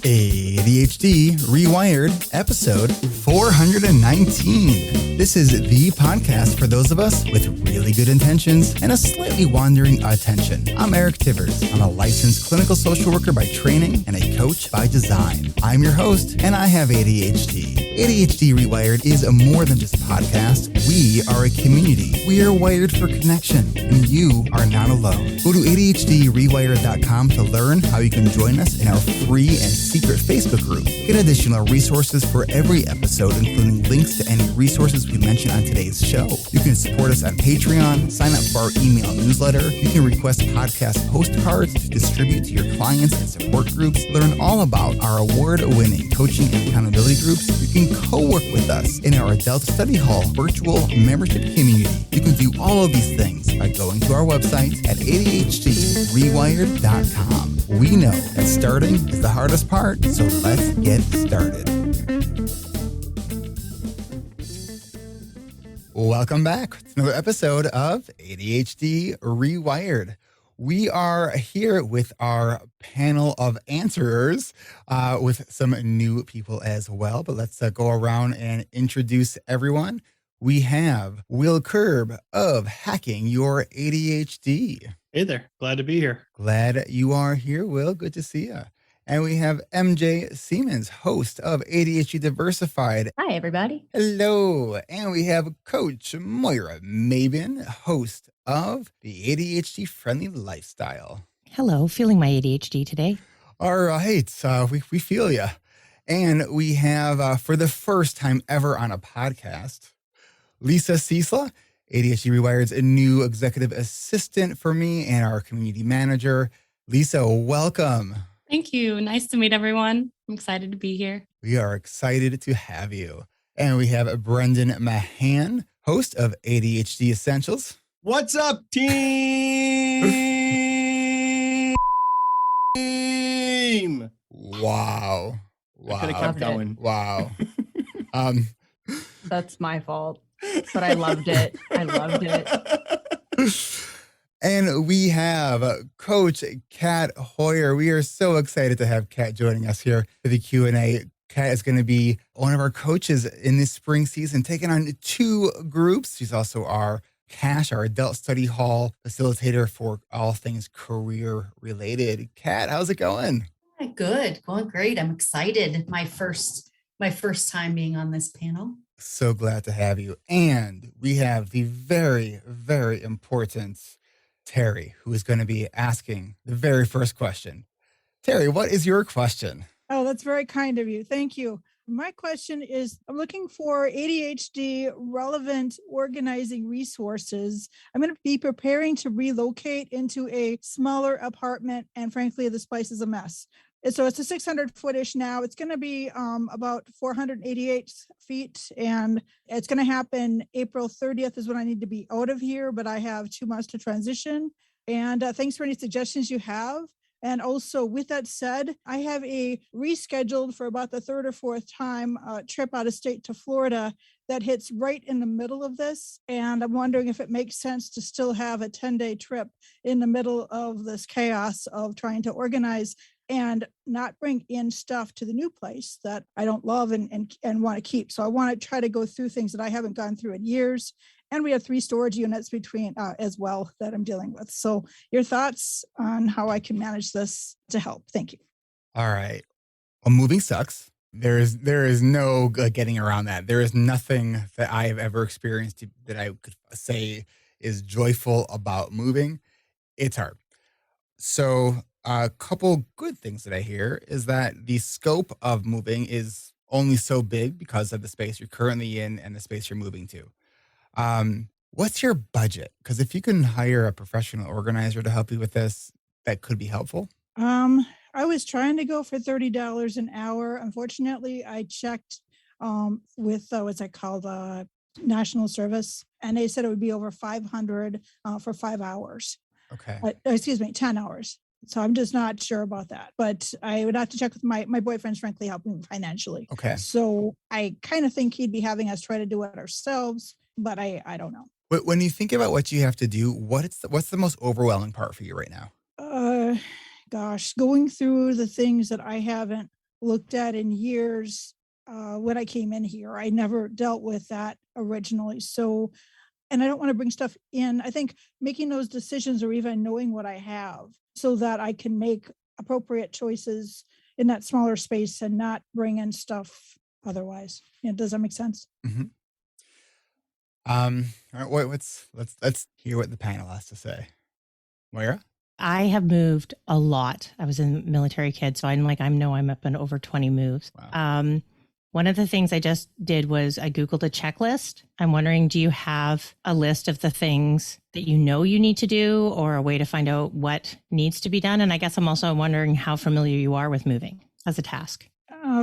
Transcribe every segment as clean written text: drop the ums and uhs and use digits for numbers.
ADHD reWired, episode 419. This is the podcast for those of us with really good intentions and a slightly wandering attention. I'm Eric Tivers. I'm a licensed clinical social worker by training and a coach by design. I'm your host, and I have ADHD. ADHD reWired is more than just a podcast. We are a community. We are wired for connection, and you are not alone. Go to ADHD-rewired.com to learn how you can join us in our free and secret Facebook group. Get additional resources for every episode, including links to any resources we mention on today's show. You can support us on Patreon, sign up for our email newsletter. You can request podcast postcards to distribute to your clients and support groups. Learn all about our award-winning coaching and accountability groups. You can co-work with us in our Adult Study Hall virtual membership community. You can do all of these things by going to our website at ADHD-rewired.com. We know that starting is the hardest part, so let's get started. Welcome back to another episode of ADHD reWired. We are here with our panel of answerers with some new people as well, but let's go around and introduce everyone. We have Will Kerb of Hacking Your ADHD. Hey there. Glad to be here. Glad you are here, Will. Good to see you. And we have MJ Siemens, host of ADHD Diversified. Hi, everybody. Hello. And we have Coach Moira Mabin, host of the ADHD-friendly lifestyle. Hello. Feeling my ADHD today. All right. We feel you. And we have, for the first time ever on a podcast, Lisa Ciesla, ADHD reWired's a new executive assistant for me and our community manager. Lisa, welcome. Thank you. Nice to meet everyone. I'm excited to be here. We are excited to have you. And we have Brendan Mahan, host of ADHD Essentials. What's up, team? Wow. I could have kept going. Wow. That's my fault, but I loved it. And we have Coach Kat Hoyer. We are so excited to have Kat joining us here for the Q&A. Kat is going to be one of our coaches in this spring season, taking on 2 groups. She's also our CASH, our Adult Study Hall facilitator for all things career related. Kat, how's it going? Good, going great. I'm excited. My first time being on this panel. So glad to have you. And we have the very, very important Terry, who is going to be asking the very first question. Terry, what is your question? Oh, that's very kind of you. Thank you. My question is, I'm looking for ADHD relevant organizing resources. I'm going to be preparing to relocate into a smaller apartment, and frankly, this place is a mess. So it's a 600-foot-ish now. It's going to be about 488 feet, and it's going to happen April 30th is when I need to be out of here, but I have 2 months to transition. And thanks for any suggestions you have. And also, with that said, I have a rescheduled for about the 3rd or 4th time trip out of state to Florida that hits right in the middle of this. And I'm wondering if it makes sense to still have a 10-day trip in the middle of this chaos of trying to organize and not bring in stuff to the new place that I don't love and want to keep. So I want to try to go through things that I haven't gone through in years. And we have 3 storage units between as well that I'm dealing with. So your thoughts on how I can manage this to help. Thank you. All right. Well, moving sucks. There is no getting around that. There is nothing that I have ever experienced that I could say is joyful about moving. It's hard. So a couple good things that I hear is that the scope of moving is only so big because of the space you're currently in and the space you're moving to. What's your budget? Because if you can hire a professional organizer to help you with this, that could be helpful. I was trying to go for $30 an hour. Unfortunately, I checked with what's it called, National Service, and they said it would be over $500 for 5 hours. Okay. 10 hours. So I'm just not sure about that, but I would have to check with my boyfriend's frankly helping financially. Okay. So I kind of think he'd be having us try to do it ourselves, but I don't know. But when you think about what you have to do, what's the most overwhelming part for you right now? Gosh, going through the things that I haven't looked at in years when I came in here. I never dealt with that originally. So, and I don't want to bring stuff in. I think making those decisions or even knowing what I have so that I can make appropriate choices in that smaller space and not bring in stuff otherwise. Yeah, does that make sense? Mm-hmm. All right, let's hear what the panel has to say. Moira? I have moved a lot. I was a military kid, so I'm up in over 20 moves. Wow. One of the things I just did was I Googled a checklist. I'm wondering, do you have a list of the things that you know you need to do or a way to find out what needs to be done? And I guess I'm also wondering how familiar you are with moving as a task.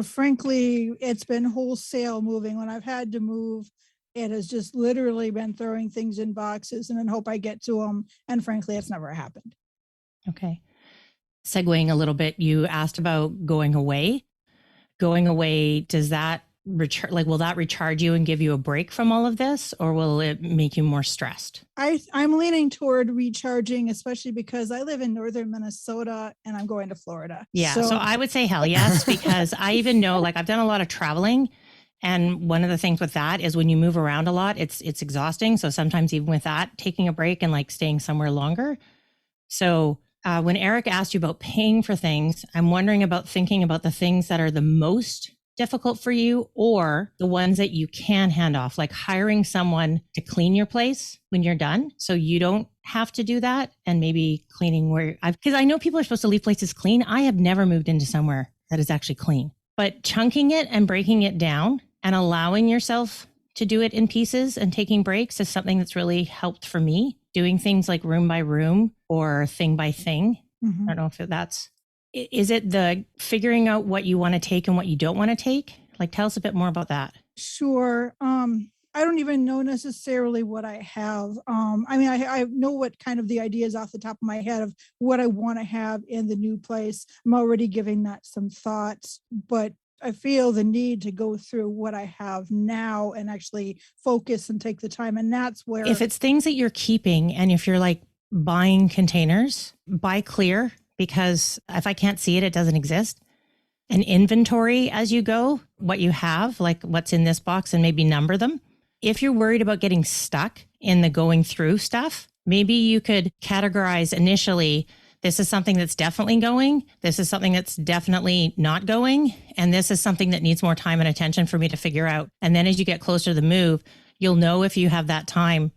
Frankly, it's been wholesale moving. When I've had to move, it has just literally been throwing things in boxes and then hope I get to them. And frankly, it's never happened. Okay. Segueing a little bit, you asked about going away. Going away, does that will that recharge you and give you a break from all of this, or will it make you more stressed? I'm leaning toward recharging, especially because I live in northern Minnesota and I'm going to Florida. Yeah. So I would say hell yes, because I even know, I've done a lot of traveling. And one of the things with that is when you move around a lot, it's exhausting. So sometimes even with that, taking a break and staying somewhere longer. So when Eric asked you about paying for things, I'm wondering about thinking about the things that are the most difficult for you or the ones that you can hand off, like hiring someone to clean your place when you're done. So you don't have to do that, and maybe cleaning because I know people are supposed to leave places clean. I have never moved into somewhere that is actually clean, but chunking it and breaking it down and allowing yourself to do it in pieces and taking breaks is something that's really helped for me. Doing things like room by room or thing by thing. Mm-hmm. I don't know if is it the figuring out what you want to take and what you don't want to take? Tell us a bit more about that. Sure. I don't even know necessarily what I have. I know what kind of the ideas off the top of my head of what I want to have in the new place. I'm already giving that some thoughts, but I feel the need to go through what I have now and actually focus and take the time. And that's where, if it's things that you're keeping, and if you're buying containers, buy clear, because if I can't see it, it doesn't exist. An inventory as you go, what you have, what's in this box, and maybe number them. If you're worried about getting stuck in the going through stuff, maybe you could categorize initially, this is something that's definitely going. This is something that's definitely not going. And this is something that needs more time and attention for me to figure out. And then as you get closer to the move, you'll know if you have that time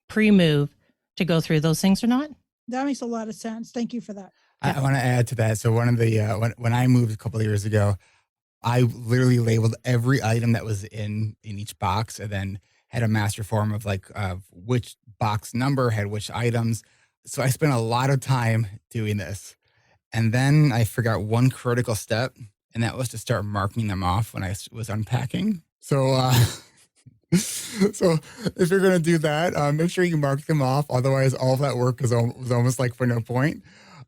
pre-move to go through those things or not. That makes a lot of sense. Thank you for that. I want to add to that. So one of the, when I moved a couple of years ago, I literally labeled every item that was in each box and then had a master form of which box number had which items. So I spent a lot of time doing this. And then I forgot one critical step, and that was to start marking them off when I was unpacking. So, so if you're going to do that, make sure you mark them off. Otherwise, all of that work was almost for no point.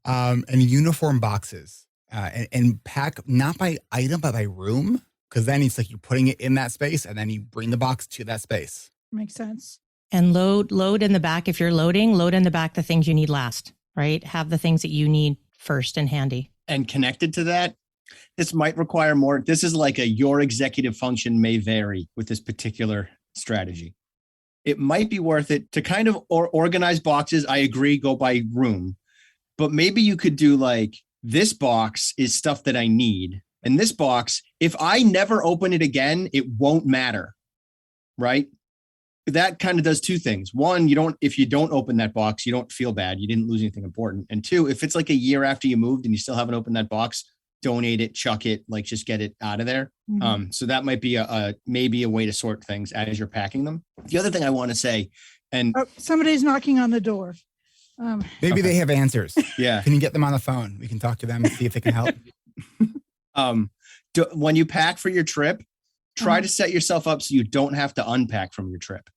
And uniform boxes and pack not by item, but by room. Because then it's you're putting it in that space and then you bring the box to that space. Makes sense. And load in the back. If you're load in the back the things you need last, right? Have the things that you need first and handy. And connected to that, this might require more. This is your executive function may vary with this particular strategy. It might be worth it to kind of organize boxes. I agree, go by room. But maybe you could do this box is stuff that I need. And this box, if I never open it again, it won't matter, right? That kind of does two things. One, if you don't open that box, you don't feel bad. You didn't lose anything important. And two, if it's a year after you moved and you still haven't opened that box, donate it, chuck it, just get it out of there. Mm-hmm. So that might be maybe a way to sort things as you're packing them. The other thing I want to say, and somebody's knocking on the door. Maybe they have answers. Yeah. Can you get them on the phone? We can talk to them and see if they can help. When you pack for your trip, try to set yourself up so you don't have to unpack from your trip.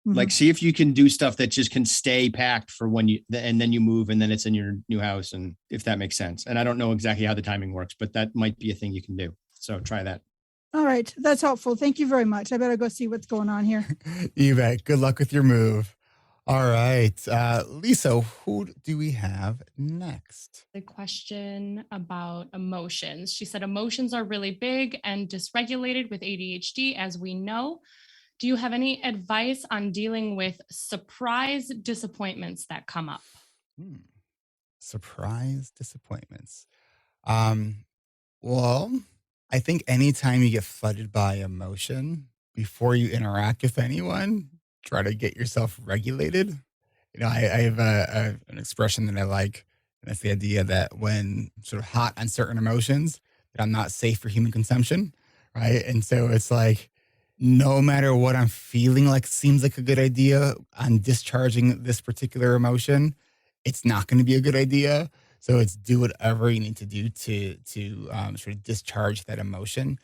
Mm-hmm. See if you can do stuff that just can stay packed for and then you move and then it's in your new house, and if that makes sense. And I don't know exactly how the timing works, but that might be a thing you can do. So try that. All right. That's helpful. Thank you very much. I better go see what's going on here. You bet. Good luck with your move. All right. Lisa, who do we have next? The question about emotions. She said emotions are really big and dysregulated with ADHD, as we know. Do you have any advice on dealing with surprise disappointments that come up? Surprise disappointments. Well, I think anytime you get flooded by emotion, before you interact with anyone, try to get yourself regulated. I have an expression that I like, and that's the idea that when I'm sort of hot on certain emotions, that I'm not safe for human consumption, right? And so it's like, no matter what I'm feeling like seems like a good idea on discharging this particular emotion, it's not going to be a good idea. So it's do whatever you need to do to sort of discharge that emotion.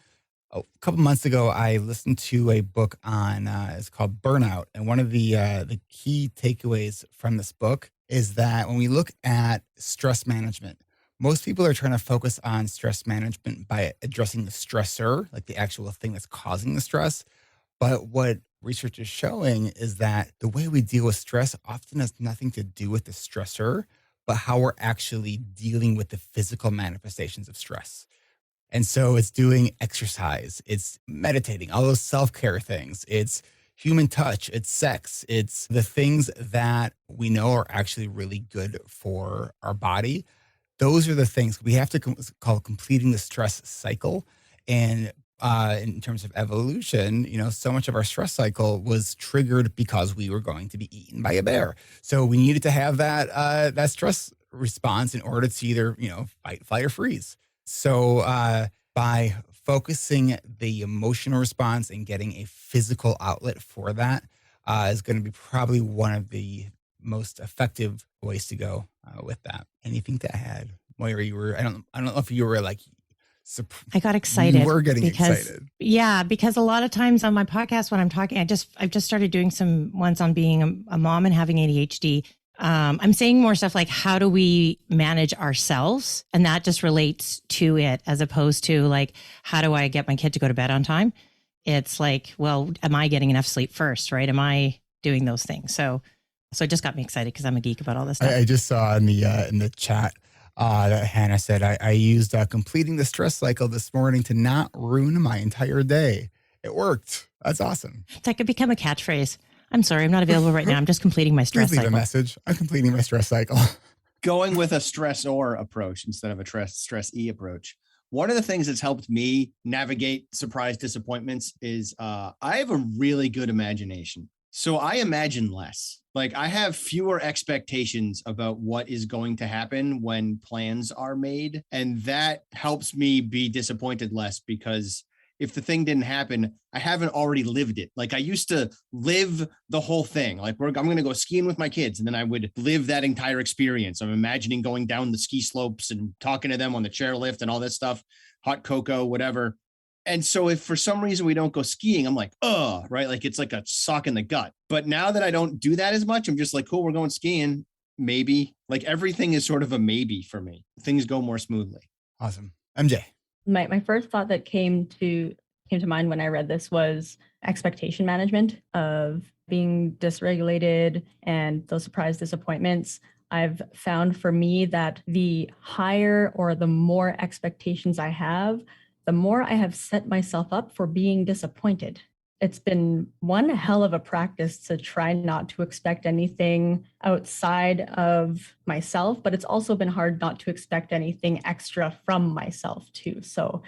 A couple months ago, I listened to a book on it's called Burnout, and one of the key takeaways from this book is that when we look at stress management, most people are trying to focus on stress management by addressing the stressor, like the actual thing that's causing the stress. But what research is showing is that the way we deal with stress often has nothing to do with the stressor, but how we're actually dealing with the physical manifestations of stress. And so it's doing exercise, it's meditating, all those self-care things. It's human touch, it's sex, it's the things that we know are actually really good for our body. Those are the things we have to call completing the stress cycle. And in terms of evolution, so much of our stress cycle was triggered because we were going to be eaten by a bear. So we needed to have that stress response in order to either, fight, flight, or freeze. So by focusing the emotional response and getting a physical outlet for that is going to be probably one of the most effective ways to go with that. Anything to add? Moira, I don't know if you were like, I got excited. You were getting excited. Yeah, because a lot of times on my podcast when I'm talking, I've just started doing some ones on being a mom and having ADHD. I'm saying more stuff like, how do we manage ourselves? And that just relates to it, as opposed to like, how do I get my kid to go to bed on time? It's like, well, am I getting enough sleep first, right? Am I doing those things? So it just got me excited because I'm a geek about all this stuff. I just saw in the chat that Hannah said, I used completing the stress cycle this morning to not ruin my entire day. It worked. That's awesome. That could become a catchphrase. I'm sorry, I'm not available right now. I'm just completing my stress Please leave cycle. a message. I'm completing my stress cycle. Going with a stressor approach instead of a stress-e approach. One of the things that's helped me navigate surprise disappointments is I have a really good imagination. So I imagine less. Like I have fewer expectations about what is going to happen when plans are made. And that helps me be disappointed less, because if the thing didn't happen, I haven't already lived it. Like I used to live the whole thing. Like I'm going to go skiing with my kids, and then I would live that entire experience. I'm imagining going down the ski slopes and talking to them on the chairlift and all that stuff, hot cocoa, whatever. And so if for some reason we don't go skiing, I'm like, right? Like it's like a sock in the gut. But now that I don't do that as much, I'm just like, cool, we're going skiing. Maybe. Like everything is sort of a maybe for me. Things go more smoothly. Awesome. MJ. My first thought that came to mind when I read this was expectation management, of being dysregulated and those surprise disappointments. I've found for me that the higher or the more expectations I have, the more I have set myself up for being disappointed. It's been one hell of a practice to try not to expect anything outside of myself, but it's also been hard not to expect anything extra from myself too. So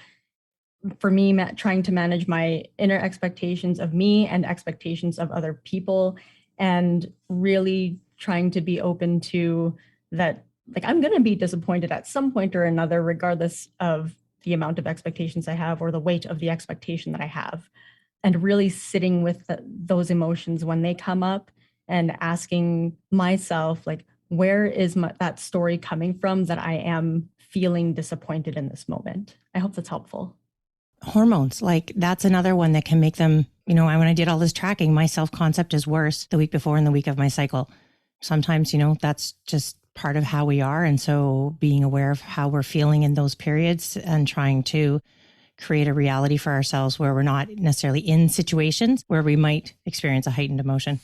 for me, trying to manage my inner expectations of me and expectations of other people, and really trying to be open to that, like I'm going to be disappointed at some point or another, regardless of the amount of expectations I have or the weight of the expectation that I have. And really sitting with those emotions when they come up and asking myself, like, where is that story coming from that I am feeling disappointed in this moment? I hope that's helpful. Hormones, like that's another one that can make them, when I did all this tracking, my self-concept is worse the week before and the week of my cycle. Sometimes, that's just part of how we are. And so being aware of how we're feeling in those periods and trying to create a reality for ourselves where we're not necessarily in situations where we might experience a heightened emotion.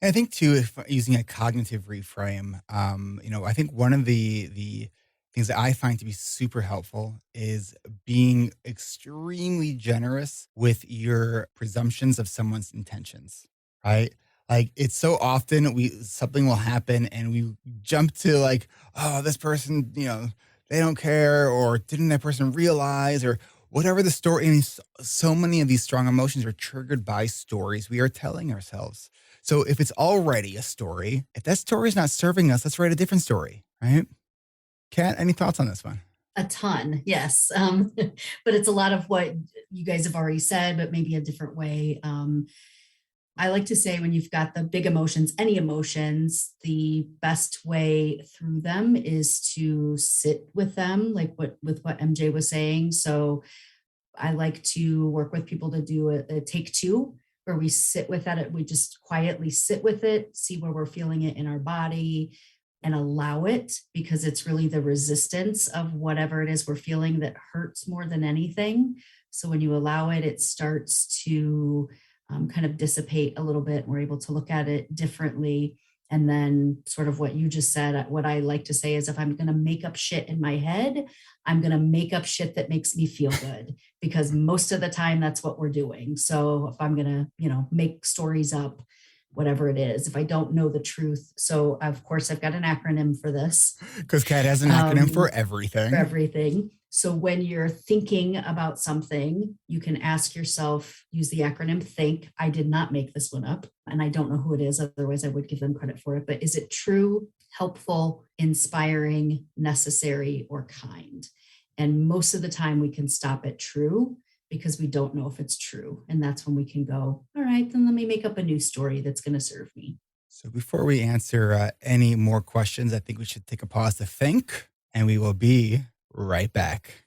And I think too, if using a cognitive reframe, I think one of the things that I find to be super helpful is being extremely generous with your presumptions of someone's intentions, right? Like it's so often something will happen and we jump to like, oh, this person, they don't care, or didn't that person realize, or whatever the story. And so many of these strong emotions are triggered by stories we are telling ourselves. So if it's already a story, if that story is not serving us, let's write a different story, right? Kat, any thoughts on this one? A ton, yes. But it's a lot of what you guys have already said, but maybe a different way. I like to say when you've got the big emotions, any emotions, the best way through them is to sit with them, like what MJ was saying. So I like to work with people to do a take two, where we sit with that. We just quietly sit with it, see where we're feeling it in our body, and allow it, because it's really the resistance of whatever it is we're feeling that hurts more than anything. So when you allow it, it starts to kind of dissipate a little bit. We're able to look at it differently. And then sort of what you just said, what I like to say is, if I'm going to make up shit in my head, I'm going to make up shit that makes me feel good, because most of the time that's what we're doing. So if I'm going to, make stories up, whatever it is, if I don't know the truth. So of course I've got an acronym for this. Because Kat has an acronym for everything. For everything. So when you're thinking about something, you can ask yourself, use the acronym THINK. I did not make this one up, and I don't know who it is. Otherwise I would give them credit for it. But is it true, helpful, inspiring, necessary, or kind? And most of the time we can stop at true, because we don't know if it's true. And that's when we can go, all right, then let me make up a new story that's going to serve me. So before we answer any more questions, I think we should take a pause to think, and we will be right back.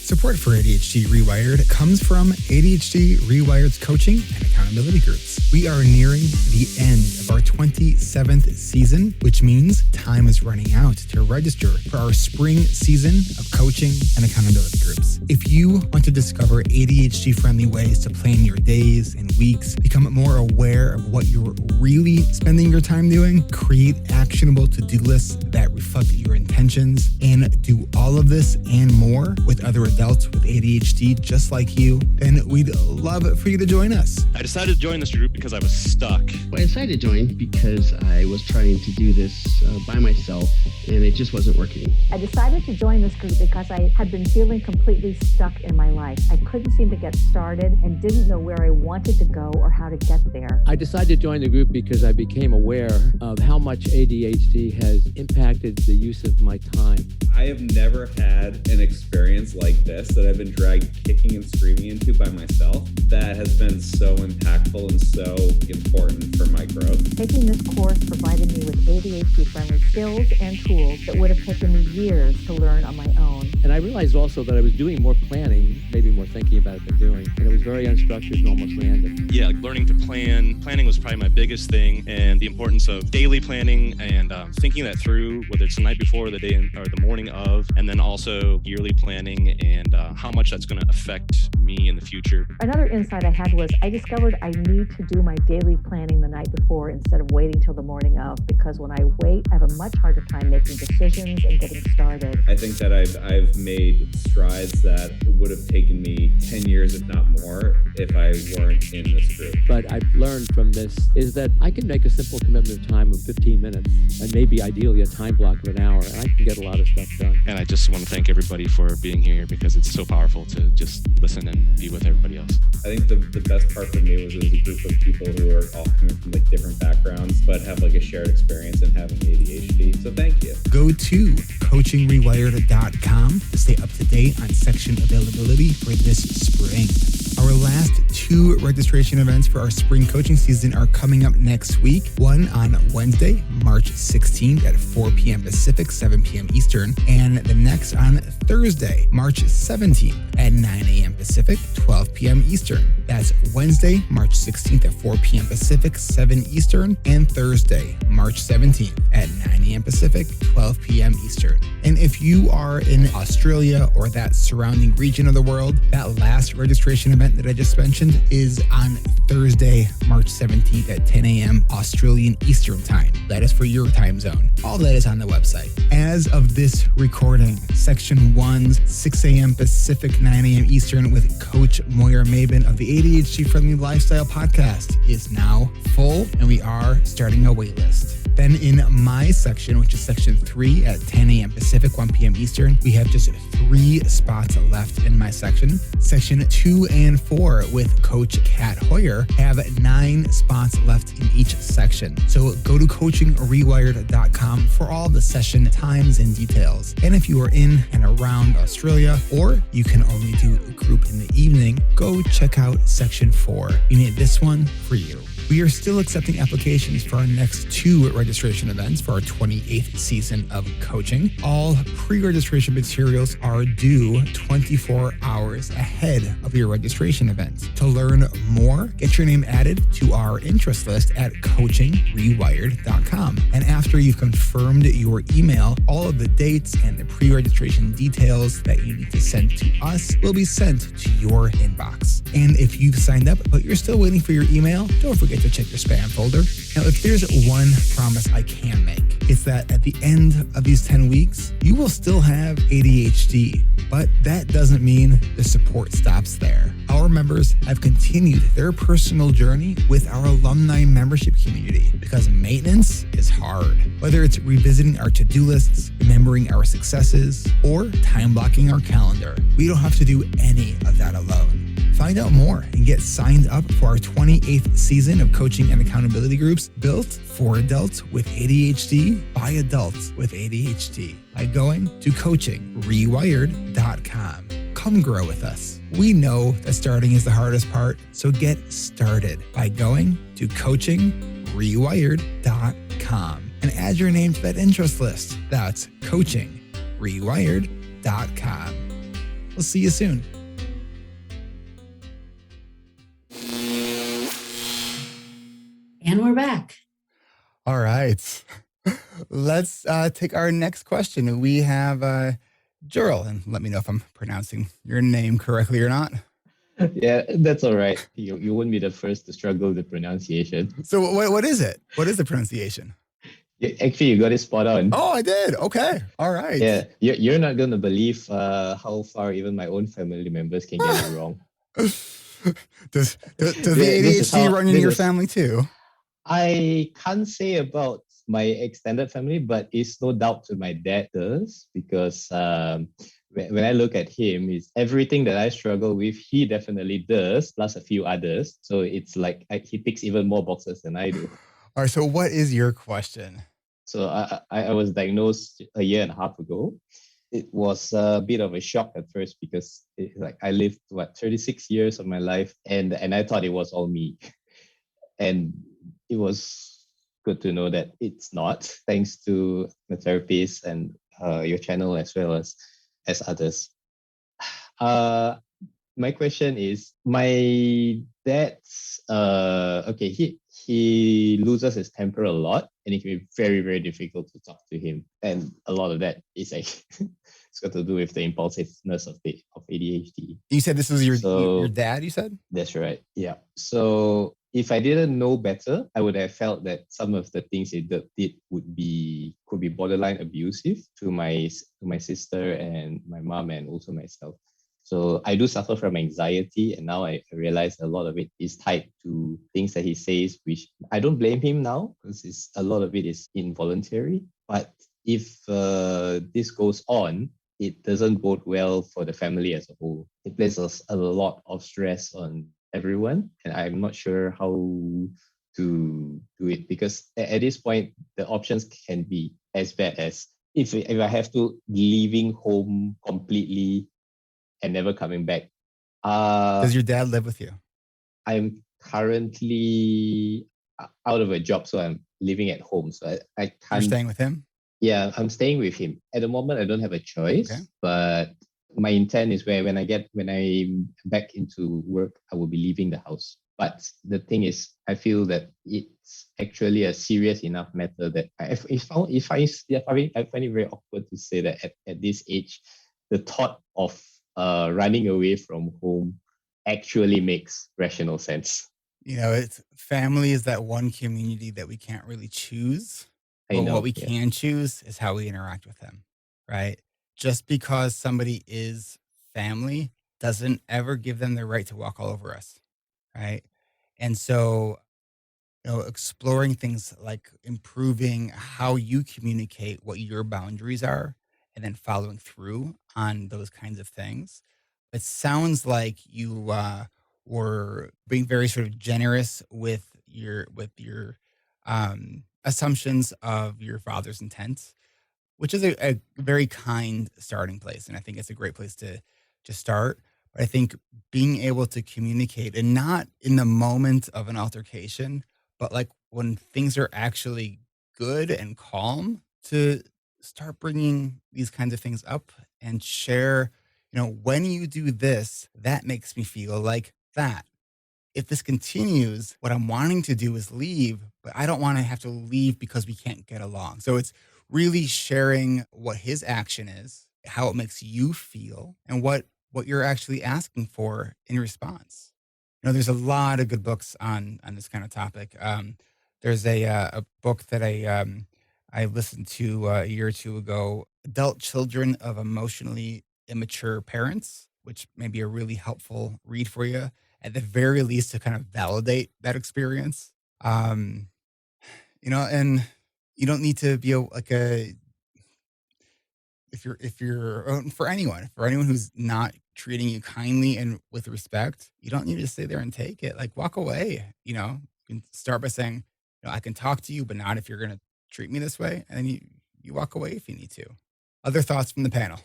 Support for ADHD reWired comes from ADHD reWired's coaching and accountability groups. We are nearing the end of our 27th season, which means time is running out to register for our spring season of coaching and accountability groups. If you want to discover ADHD-friendly ways to plan your days and weeks, become more aware of what you're really spending your time doing, create actionable to-do lists that reflect your intentions, and do all of this and more with other adults with ADHD just like you, then we'd love it for you to join us. I decided to join this group because I was stuck. I decided to join because I was trying to do this by myself, and it just wasn't working. I decided to join this group because I had been feeling completely stuck in my life. I couldn't seem to get started and didn't know where I wanted to go or how to get there. I decided to join the group because I became aware of how much ADHD has impacted the use of my time. I have never had an experience like this that I've been dragged kicking and screaming into by myself that has been so impactful and so important for my growth. Taking this course provided me with ADHD-friendly skills and tools that would have taken me years to learn on my own. And I realized also that I was doing more planning, maybe more thinking about it than doing. And it was very unstructured and almost random. Yeah, like learning to plan. Planning was probably my biggest thing, and the importance of daily planning and thinking that through, whether it's the night before, the day or the morning of, and then also yearly planning and how much that's going to affect me in the future. Another insight I had was I discovered I need to do my daily planning the night before instead of waiting till the morning of, because when I wait, I have a much harder time making decisions and getting started. I think that I've made strides that would have taken me 10 years, if not more, if I weren't in this group. But I've learned from this is that I can make a simple commitment of time of 15 minutes and maybe ideally a time block of an hour, and I can get a lot of stuff done. And I just want to thank everybody for being here, because it's so powerful to just listen and be with everybody else. I think the best part for me was it was a group of people who are all coming from like different backgrounds, but have like a shared experience in having ADHD. So thank you. Go to coachingrewired.com to stay up to date on section availability for this spring. Our last 2 registration events for our spring coaching season are coming up next week. One on Wednesday, March 16th at 4 p.m. Pacific, 7 p.m. Eastern, and the next on Thursday, March 17th at 9 a.m. Pacific, 12 p.m. Eastern. That's Wednesday, March 16th at 4 p.m. Pacific, 7 Eastern, and Thursday, March 17th at 9 a.m. Pacific, 12 p.m. Eastern. And if you are in Australia or that surrounding region of the world, that last registration event that I just mentioned is on Thursday, March 17th at 10 a.m. Australian Eastern Time. That is for your time zone. All that is on the website. As of this recording, Section 1's 6 a.m. Pacific, 9 a.m. Eastern with Coach Moira Maben of the ADHD-friendly Lifestyle Podcast is now full, and we are starting a wait list. Then in my section, which is Section 3 at 10 a.m. Pacific, 1 p.m. Eastern, we have just 3 spots left in my section. Section 2 and 4 with Coach Kat Hoyer have 9 spots left in each section. So go to coachingrewired.com for all the session times and details. And if you are in and around Australia, or you can only do a group in the evening, go check out Section 4. We made this one for you. We are still accepting applications for our next 2 registration events for our 28th season of coaching. All pre-registration materials are due 24 hours ahead of your registration event. To learn more, get your name added to our interest list at coachingrewired.com. And after you've confirmed your email, all of the dates and the pre-registration details that you need to send to us will be sent to your inbox. And if you've signed up but you're still waiting for your email, don't forget to check your spam folder. Now, if there's one promise I can make, it's that at the end of these 10 weeks, you will still have ADHD, but that doesn't mean the support stops there. Our members have continued their personal journey with our alumni membership community because maintenance is hard. Whether it's revisiting our to-do lists, remembering our successes, or time blocking our calendar, we don't have to do any of that alone. Find out more and get signed up for our 28th season of coaching and accountability groups built for adults with ADHD by adults with ADHD by going to coachingrewired.com. Come grow with us. We know that starting is the hardest part, so get started by going to coachingrewired.com and add your name to that interest list. That's coachingrewired.com. We'll see you soon. And we're back. All right. Let's take our next question. We have Jurl, and let me know if I'm pronouncing your name correctly or not. Yeah, that's all right. You wouldn't be the first to struggle with the pronunciation. So what is it? What is the pronunciation? Actually, you got it spot on. Oh, I did. Okay. All right. Yeah, you're not going to believe how far even my own family members can get it wrong. Does the ADHD run in your family too? I can't say about my extended family, but it's no doubt to my dad does, because when I look at him, it's everything that I struggle with, he definitely does, plus a few others. So it's like he ticks even more boxes than I do. All right. So what is your question? So I was diagnosed a year and a half ago. It was a bit of a shock at first because I lived 36 years of my life, and I thought it was all me. And it was good to know that it's not, thanks to the therapist and your channel as well as others. My question is, my dad's he loses his temper a lot, and it can be very, very difficult to talk to him. And a lot of that is it's got to do with the impulsiveness of ADHD. You said this was your dad, you said? That's right. Yeah. So if I didn't know better, I would have felt that some of the things he did could be borderline abusive to my sister and my mom and also myself. So I do suffer from anxiety, and now I realize a lot of it is tied to things that he says, which I don't blame him now because a lot of it is involuntary. But if this goes on, it doesn't bode well for the family as a whole. It places a lot of stress on everyone, and I'm not sure how to do it, because at this point the options can be as bad as if I have to leaving home completely and never coming back. Does your dad live with you? I'm currently out of a job, so I'm living at home. So I can't. You're staying with him? Yeah, I'm staying with him. At the moment, I don't have a choice, but my intent is when I'm back into work, I will be leaving the house. But the thing is, I feel that it's actually a serious enough matter that I find it very awkward to say that at this age, the thought of running away from home actually makes rational sense. It's family is that one community that we can't really choose. I But know, what we yeah. can choose is how we interact with them, right? Just because somebody is family doesn't ever give them the right to walk all over us, right? And so, exploring things like improving how you communicate what your boundaries are and then following through on those kinds of things. It sounds like you were being very sort of generous with your assumptions of your father's intent, which is a very kind starting place. And I think it's a great place to start. But I think being able to communicate and not in the moment of an altercation, but like when things are actually good and calm, to start bringing these kinds of things up and share, when you do this, that makes me feel like that. If this continues, what I'm wanting to do is leave, but I don't want to have to leave because we can't get along. So it's really sharing what his action is, how it makes you feel, and what you're actually asking for in response. There's a lot of good books on this kind of topic. There's a book that I listened to a year or two ago, Adult Children of Emotionally Immature Parents, which may be a really helpful read for you at the very least to kind of validate that experience. Um, and you don't need to be for anyone who's not treating you kindly and with respect, you don't need to stay there and take it. Like, walk away. You can start by saying, I can talk to you, but not if you're going to treat me this way. And then you walk away if you need to. Other thoughts from the panel?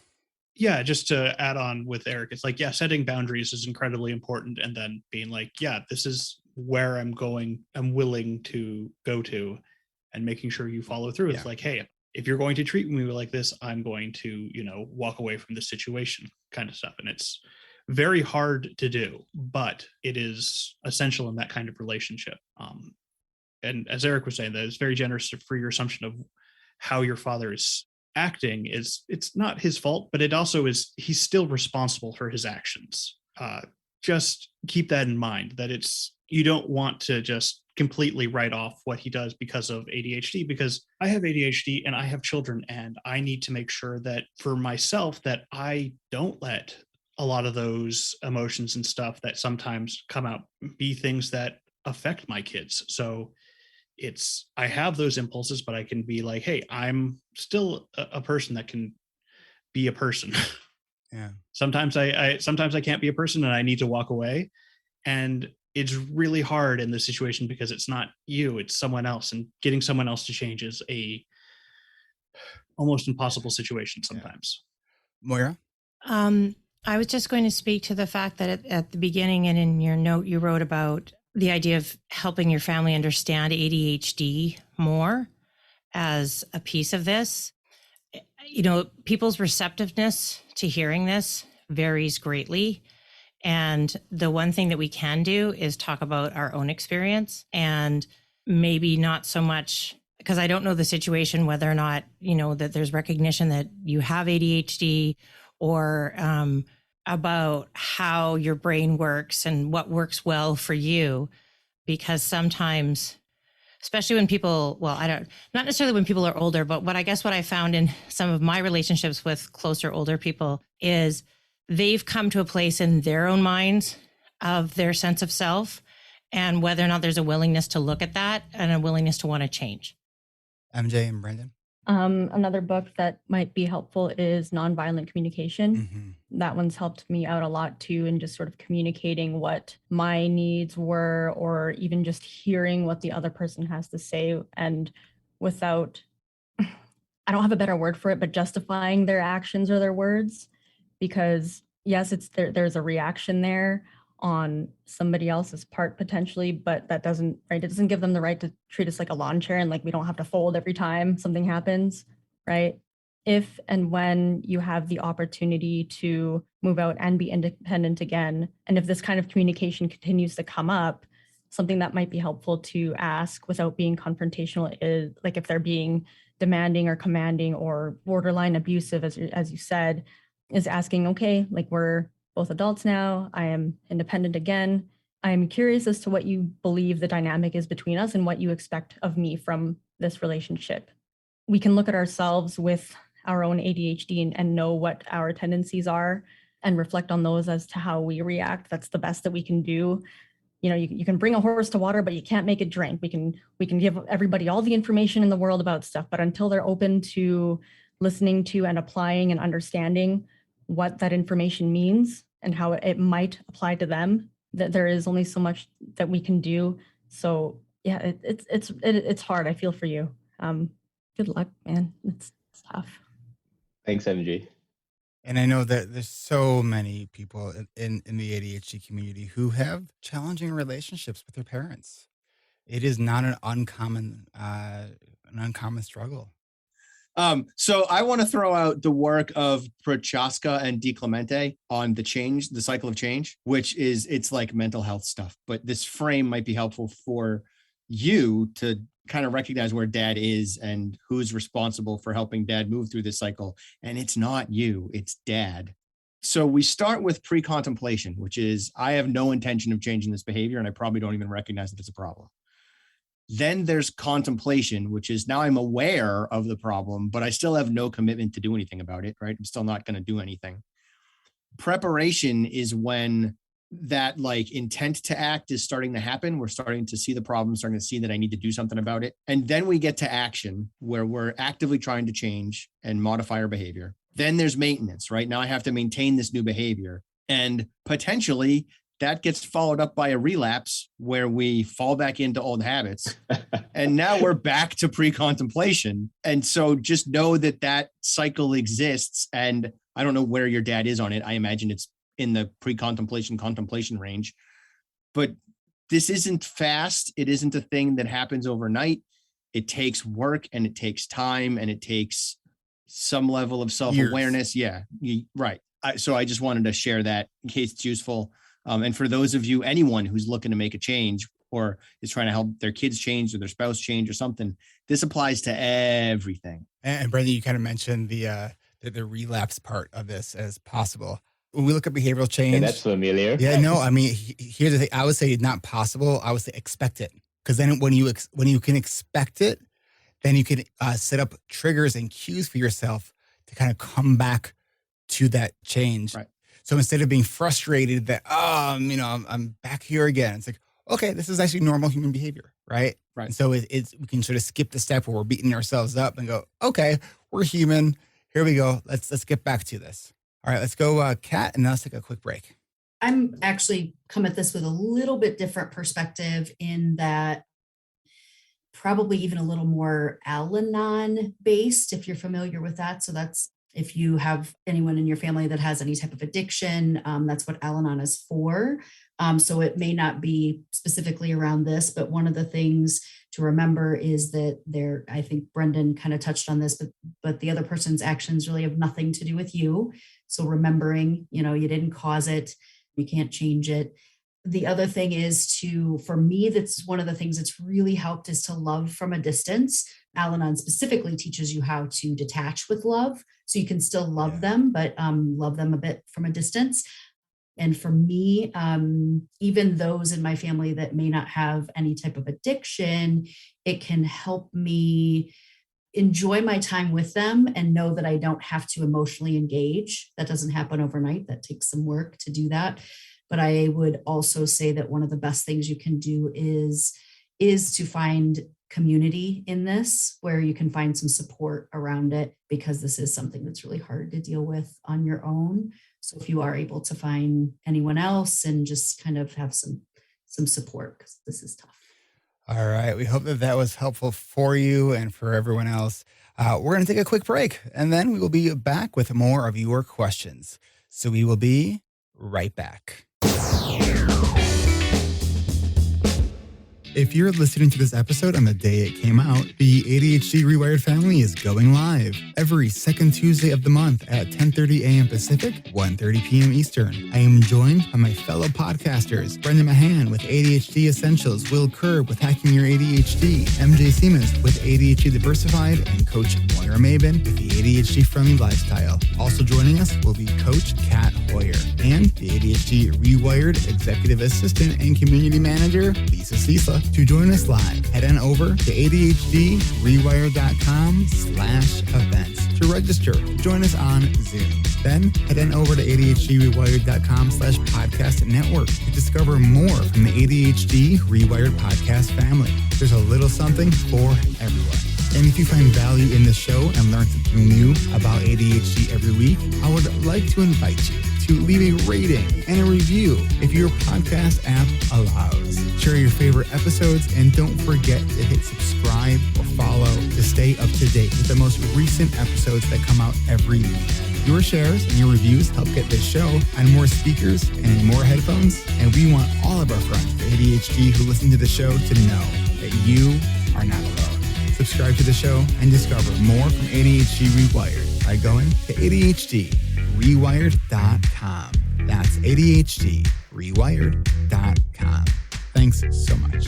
Yeah, just to add on with Eric, it's like, yeah, setting boundaries is incredibly important. And then being like, yeah, this is where I'm willing to go to, and making sure you follow through. It's like, hey, if you're going to treat me like this, I'm going to, walk away from the situation, kind of stuff. And it's very hard to do, but it is essential in that kind of relationship. And as Eric was saying, that it's very generous for your assumption of how your father is acting. It's not his fault, but it also is, he's still responsible for his actions. Just keep that in mind, that you don't want to just completely write off what he does because of ADHD, because I have ADHD and I have children, and I need to make sure that for myself that I don't let a lot of those emotions and stuff that sometimes come out be things that affect my kids. So I have those impulses, but I can be like, hey, I'm still a person that can be a person. Yeah. Sometimes I can't be a person and I need to walk away. And it's really hard in this situation because it's not you, it's someone else, and getting someone else to change is a almost impossible situation sometimes. Moira? I was just going to speak to the fact that at the beginning and in your note, you wrote about the idea of helping your family understand ADHD more as a piece of this. People's receptiveness to hearing this varies greatly. And the one thing that we can do is talk about our own experience, and maybe not so much, because I don't know the situation, whether or not, that there's recognition that you have ADHD, or about how your brain works and what works well for you. Because sometimes, especially when people, not necessarily when people are older, but what I found in some of my relationships with closer older people is they've come to a place in their own minds of their sense of self, and whether or not there's a willingness to look at that and a willingness to want to change. MJ and Brendan? Another book that might be helpful is Nonviolent Communication. Mm-hmm. That one's helped me out a lot too, in just sort of communicating what my needs were, or even just hearing what the other person has to say, and without, I don't have a better word for it, but justifying their actions or their words. Because yes, there's a reaction there on somebody else's part potentially, but it doesn't give them the right to treat us like a lawn chair, and like we don't have to fold every time something happens, right? If and when you have the opportunity to move out and be independent again, and if this kind of communication continues to come up, something that might be helpful to ask without being confrontational is like if they're being demanding or commanding or borderline abusive, as you said, is asking, okay, like we're both adults now. I am independent again. I'm curious as to what you believe the dynamic is between us and what you expect of me from this relationship. We can look at ourselves with our own ADHD and know what our tendencies are and reflect on those as to how we react. That's the best that we can do. You know, you can bring a horse to water, but you can't make it drink. We can give everybody all the information in the world about stuff, but until they're open to listening to and applying and understanding what that information means and how it might apply to them, that there is only so much that we can do. So yeah, it's hard. I feel for you. Good luck, man. It's tough. Thanks, MJ. And I know that there's so many people in the ADHD community who have challenging relationships with their parents. It is not an uncommon struggle. So I want to throw out the work of Prochaska and DiClemente on the cycle of change, which is, it's like mental health stuff, but this frame might be helpful for you to kind of recognize where dad is and who's responsible for helping dad move through this cycle. And it's not you, it's dad. So we start with pre-contemplation, which is, I have no intention of changing this behavior, and I probably don't even recognize that it's a problem. Then there's contemplation, which is, now I'm aware of the problem, but I still have no commitment to do anything about it, right? I'm still not going to do anything. Preparation is when that like intent to act is starting to happen. We're starting to see the problem, starting to see that I need to do something about it. And then we get to action, where we're actively trying to change and modify our behavior. Then there's maintenance, right? Now I have to maintain this new behavior, and potentially that gets followed up by a relapse where we fall back into old habits. And now we're back to pre-contemplation. And so just know that that cycle exists. And I don't know where your dad is on it. I imagine it's in the contemplation range, but this isn't fast. It isn't a thing that happens overnight. It takes work, and it takes time, and it takes some level of self-awareness. Yeah, right. So I just wanted to share that in case it's useful. And for those of you, anyone who's looking to make a change or is trying to help their kids change or their spouse change or something, this applies to everything. And Brendan, you kind of mentioned the relapse part of this as possible. When we look at behavioral change, And that's familiar. yeah, no, I mean, here's the thing. I would say not possible. I would say expect it, because then when you can expect it, then you can set up triggers and cues for yourself to kind of come back to that change. Right. So instead of being frustrated that, I'm back here again, it's like, okay, this is actually normal human behavior, right? Right. And so we can sort of skip the step where we're beating ourselves up and go, okay, we're human. Here we go. Let's get back to this. All right, let's go, Kat, and now let's take a quick break. I'm actually come at this with a little bit different perspective, in that probably even a little more Al-Anon based, if you're familiar with that. So that's, if you have anyone in your family that has any type of addiction, that's what Al-Anon is for. So it may not be specifically around this, but one of the things to remember is that I think Brendan kind of touched on this, but the other person's actions really have nothing to do with you. So remembering, you didn't cause it, you can't change it. The other thing is for me, that's one of the things that's really helped, is to love from a distance. Al-Anon specifically teaches you how to detach with love. So you can still love them, but love them a bit from a distance. And for me, even those in my family that may not have any type of addiction, it can help me enjoy my time with them and know that I don't have to emotionally engage. That doesn't happen overnight. That takes some work to do that. But I would also say that one of the best things you can do is to find community in this, where you can find some support around it, because this is something that's really hard to deal with on your own. So if you are able to find anyone else and just kind of have some support, because this is tough. All right. We hope that was helpful for you and for everyone else. We're going to take a quick break, and then we will be back with more of your questions. So we will be right back. If you're listening to this episode on the day it came out, the ADHD reWired family is going live every second Tuesday of the month at 10:30 a.m. Pacific, 1:30 p.m. Eastern. I am joined by my fellow podcasters, Brendan Mahan with ADHD Essentials, Will Kerb with Hacking Your ADHD, MJ Siemens with ADHD Diversified, and Coach Moira Mabin with the ADHD-friendly lifestyle. Also joining us will be Coach Kat Hoyer and the ADHD reWired Executive Assistant and Community Manager, Lisa Cisa. To join us live, head on over to ADHDrewired.com/events to register to join us on Zoom. Then head on over to ADHDrewired.com/podcast network to discover more from the ADHD reWired podcast family. There's a little something for everyone. And if you find value in the show and learn something new about ADHD every week, I would like to invite you to leave a rating and a review if your podcast app allows. Share your favorite episodes and don't forget to hit subscribe or follow to stay up to date with the most recent episodes that come out every week. Your shares and your reviews help get this show on more speakers and in more headphones, and we want all of our friends with ADHD who listen to the show to know that you are not alone. Subscribe to the show and discover more from ADHD reWired by going to ADHDrewired.com. That's ADHDrewired.com. Thanks so much.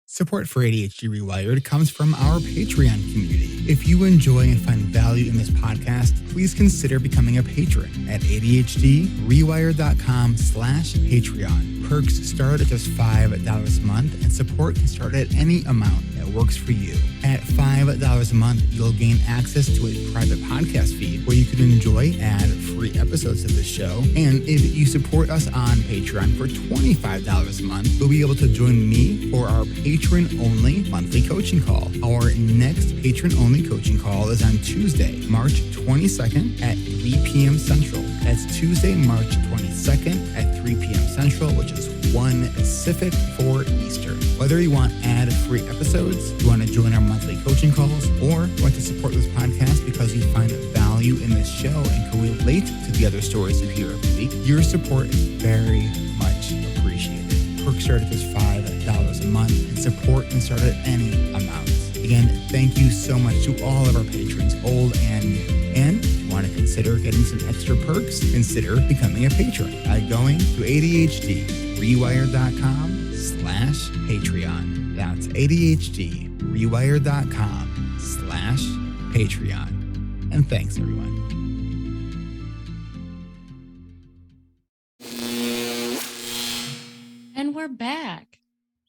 Support for ADHD reWired comes from our Patreon community. If you enjoy and find value in this podcast, please consider becoming a patron at ADHDrewired.com/Patreon. Perks start at just $5 a month, and support can start at any amount that works for you. At $5 a month, you'll gain access to a private podcast feed where you can enjoy ad-free episodes of the show. And if you support us on Patreon for $25 a month, you'll be able to join me for our patron-only monthly coaching call. Our next patron-only coaching call is on Tuesday, March 22nd at 3 p.m. Central. That's Tuesday, March 22nd at 3 p.m. Central, which is 1 Pacific, 4 Eastern. Whether you want ad-free episodes, you want to join our monthly coaching calls, or you want to support this podcast because you find value in this show and can relate to the other stories you hear every week, your support is very much appreciated. Perks start at just $5 a month, and support can start at any amount. Again, thank you so much to all of our patrons, old and new. And if you want to consider getting some extra perks, consider becoming a patron by going to ADHDrewired.com/Patreon. That's ADHDrewired.com/Patreon. And thanks, everyone. And we're back.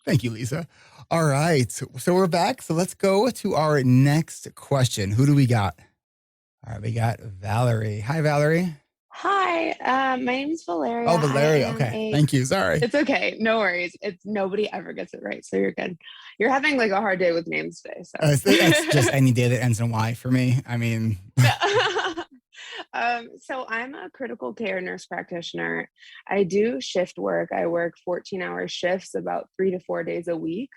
Thank you, Lisa. All right. So we're back. So let's go to our next question. Who do we got? All right. We got Valerie. Hi, Valerie. Hi, my name is Valeria. Oh, Valeria. Okay. Thank you. Sorry. It's okay. No worries. Nobody ever gets it right. So you're good. You're having like a hard day with names today. So That's just any day that ends in Y for me. I mean, so I'm a critical care nurse practitioner. I do shift work. I work 14-hour shifts about 3 to 4 days a week.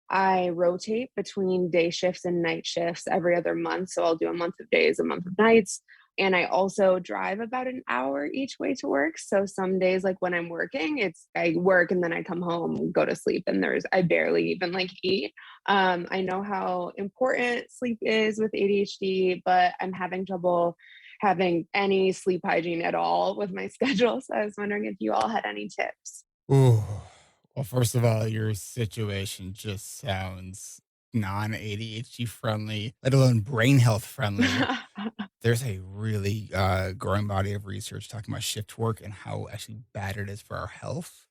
I rotate between day shifts and night shifts every other month. So I'll do a month of days, a month of nights. And I also drive about an hour each way to work. So some days, like when I'm working, I work and then I come home, go to sleep, and I barely even like eat. I know how important sleep is with ADHD, but I'm having trouble having any sleep hygiene at all with my schedule. So I was wondering if you all had any tips. ooh. Well, first of all, your situation just sounds non-ADHD friendly, let alone brain health friendly. There's a really growing body of research talking about shift work and how actually bad it is for our health.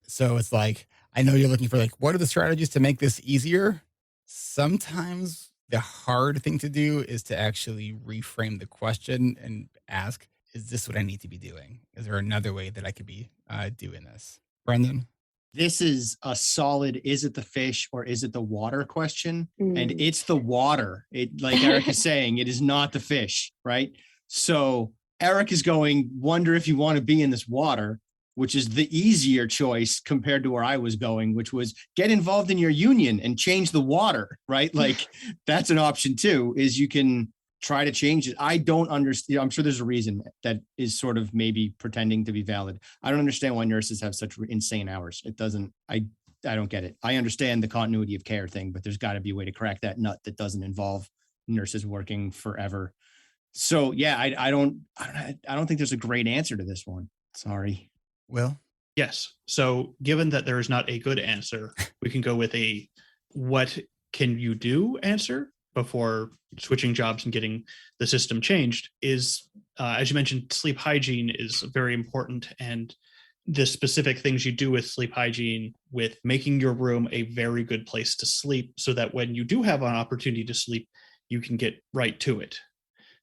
So it's like, I know you're looking for like, what are the strategies to make this easier? Sometimes the hard thing to do is to actually reframe the question and ask, is this what I need to be doing? Is there another way that I could be doing this? Brendan? This is a solid, is it the fish or is it the water question? And it's the water. It, like Eric is saying, it is not the fish, right? So Eric is going, wonder if you want to be in this water, which is the easier choice compared to where I was going, which was get involved in your union and change the water, right? Like that's an option too, is you can try to change it. I don't understand. I'm sure there's a reason that is sort of maybe pretending to be valid. I don't understand why nurses have such insane hours. It doesn't, I don't get it. I understand the continuity of care thing, but there's got to be a way to crack that nut that doesn't involve nurses working forever. So yeah, I don't think there's a great answer to this one. Sorry. Will? Yes. So given that there is not a good answer, we can go with a what can you do answer before switching jobs and getting the system changed is, as you mentioned, sleep hygiene is very important. And the specific things you do with sleep hygiene, with making your room a very good place to sleep so that when you do have an opportunity to sleep, you can get right to it.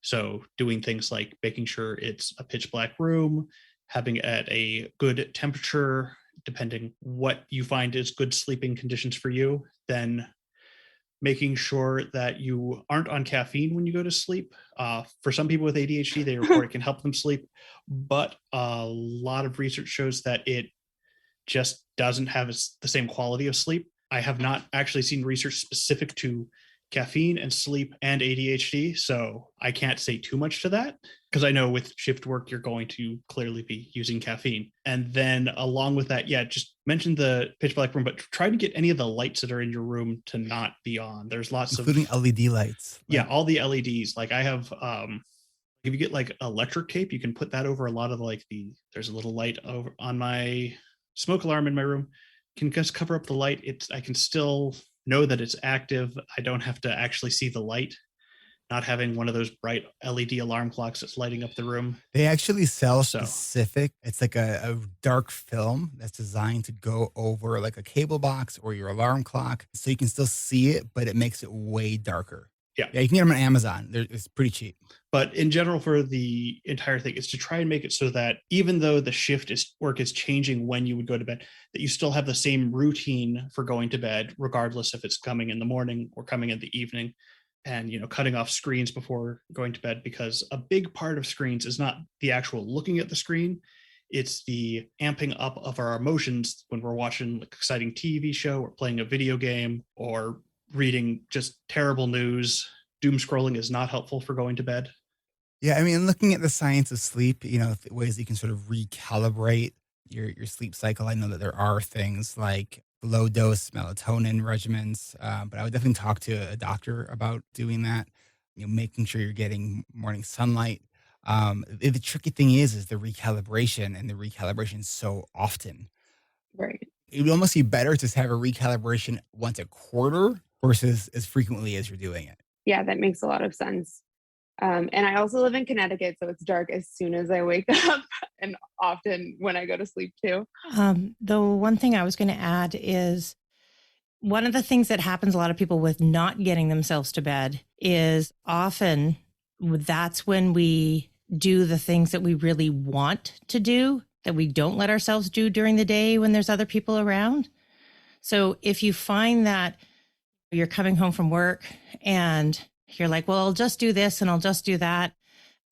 So doing things like making sure it's a pitch black room, having it at a good temperature, depending what you find is good sleeping conditions for you, then making sure that you aren't on caffeine when you go to sleep. For some people with ADHD, they report it can help them sleep, but a lot of research shows that it just doesn't have the same quality of sleep. I have not actually seen research specific to caffeine and sleep and ADHD, so I can't say too much to that because I know with shift work, you're going to clearly be using caffeine. And then along with that, just mention the pitch black room, but try to get any of the lights that are in your room to not be on. There's lots including LED lights. Yeah, all the LEDs. Like I have, if you get like electric tape, you can put that over a lot of there's a little light over on my smoke alarm in my room. Can just cover up the light. I can still know that it's active. I don't have to actually see the light. Not having one of those bright LED alarm clocks that's lighting up the room. They actually sell specific. It's like a dark film that's designed to go over like a cable box or your alarm clock. So you can still see it, but it makes it way darker. Yeah, you can get them on Amazon. It's pretty cheap. But in general, for the entire thing, is to try and make it so that even though the work is changing when you would go to bed, that you still have the same routine for going to bed, regardless if it's coming in the morning or coming in the evening. And, cutting off screens before going to bed, because a big part of screens is not the actual looking at the screen. It's the amping up of our emotions when we're watching an exciting TV show or playing a video game or reading just terrible news. Doom scrolling is not helpful for going to bed. Yeah, I mean, looking at the science of sleep, ways that you can sort of recalibrate your sleep cycle. I know that there are things like low dose melatonin regimens, but I would definitely talk to a doctor about doing that. Making sure you're getting morning sunlight. The tricky thing is the recalibration, and the recalibration so often. Right. It would almost be better to have a recalibration once a quarter versus as frequently as you're doing it. Yeah, that makes a lot of sense. And I also live in Connecticut, so it's dark as soon as I wake up and often when I go to sleep too. The one thing I was going to add is one of the things that happens a lot of people with not getting themselves to bed is often that's when we do the things that we really want to do that we don't let ourselves do during the day when there's other people around. So if you find that you're coming home from work and you're like, well, I'll just do this and I'll just do that.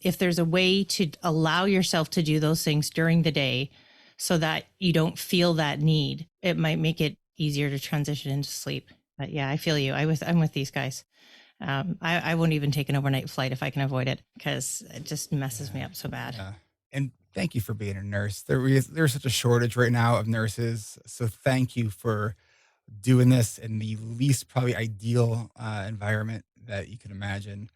If there's a way to allow yourself to do those things during the day so that you don't feel that need, it might make it easier to transition into sleep. But yeah, I feel you. I'm with these guys. I won't even take an overnight flight if I can avoid it because it just messes me up so bad. Yeah. And thank you for being a nurse. There's such a shortage right now of nurses. So thank you for doing this in the least probably ideal environment that you can imagine.